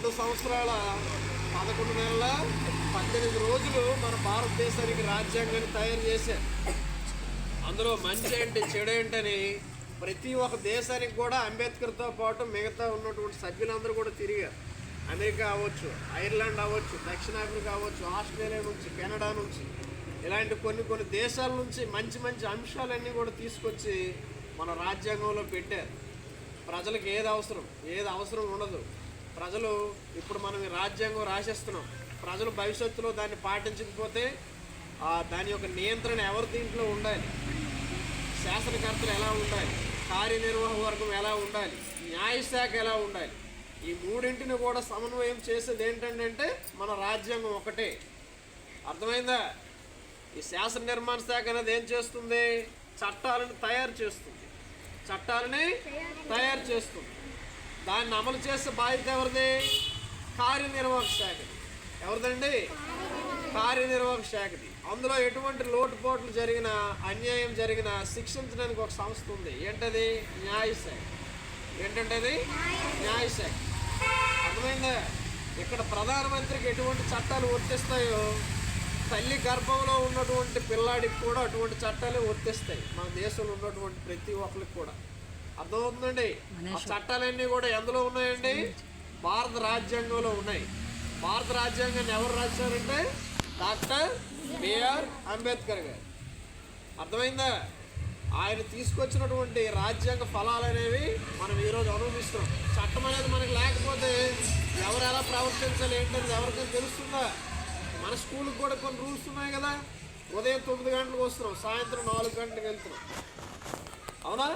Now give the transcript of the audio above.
2 సంవత్సరాల 11 నెలల 18 రోజులు మన భారతదేశానికి రాజ్యాంగాన్ని తయారు చేశారు. అందులో మంచి ఏంటి చెడు ఏంటని ప్రతి ఒక్క దేశానికి కూడా అంబేద్కర్తో పాటు మిగతా ఉన్నటువంటి సభ్యులందరూ కూడా తిరిగారు. అమెరికా అవ్వచ్చు, ఐర్లాండ్ అవ్వచ్చు, దక్షిణాఫ్రికా అవ్వచ్చు, ఆస్ట్రేలియా నుంచి, కెనడా నుంచి, ఇలాంటి కొన్ని దేశాల నుంచి మంచి మంచి అంశాలన్నీ కూడా తీసుకొచ్చి మన రాజ్యాంగంలో పెట్టారు. ప్రజలకు ఏది అవసరం ఉండదు. ప్రజలు ఇప్పుడు మనం ఈ రాజ్యాంగం రాసేస్తున్నాం. ప్రజలు భవిష్యత్తులో దాన్ని పాటించకపోతే దాని యొక్క నియంత్రణ ఎవరి దీంట్లో ఉండాలి, శాసనకర్తలు ఎలా ఉండాలి, కార్యనిర్వాహక వర్గం ఎలా ఉండాలి, న్యాయశాఖ ఎలా ఉండాలి, ఈ మూడింటిని కూడా సమన్వయం చేసేది ఏంటంటే మన రాజ్యాంగం ఒకటే. అర్థమైందా? ఈ శాసన నిర్మాణ శాఖ అనేది ఏం చేస్తుంది? చట్టాలను తయారు చేస్తుంది. దాన్ని అమలు చేసే బాధ్యత ఎవరిది? కార్యనిర్వాహక శాఖది. ఎవరిదండి? కార్యనిర్వాహక శాఖది. అందులో ఎటువంటి లోటుపోట్లు జరిగినా, అన్యాయం జరిగినా శిక్షించడానికి ఒక సంస్థ ఉంది. ఏంటది? న్యాయశాఖ. ఏంటంటే న్యాయశాఖ. అర్థమైందా? ఇక్కడ ప్రధానమంత్రికి ఎటువంటి చట్టాలు వర్తిస్తాయో తల్లి గర్భంలో ఉన్నటువంటి పిల్లాడికి కూడా అటువంటి చట్టాలు వర్తిస్తాయి. మన దేశంలో ఉన్నటువంటి ప్రతి ఒక్కరికి కూడా. అర్థమవుతుందండి? ఆ చట్టాలన్నీ కూడా ఎందులో ఉన్నాయండి? భారత రాజ్యాంగంలో ఉన్నాయి. భారత రాజ్యాంగాన్ని ఎవరు రాశారంటే డాక్టర్ బిఆర్ అంబేద్కర్ గారు. అర్థమైందా? ఆయన తీసుకొచ్చినటువంటి రాజ్యాంగ ఫలాలు అనేవి మనం ఈరోజు అనుభవిస్తున్నాం. చట్టం అనేది మనకి లేకపోతే ఎవరు ఎలా ప్రవర్తించాలి ఏంటనేది ఎవరికైనా తెలుస్తుందా? మన స్కూల్కి కూడా కొన్ని రూల్స్ ఉన్నాయి కదా. ఉదయం 9 గంటలకు వస్తున్నాం, సాయంత్రం 4 గంటలకు వెళ్తున్నాం. అవునా?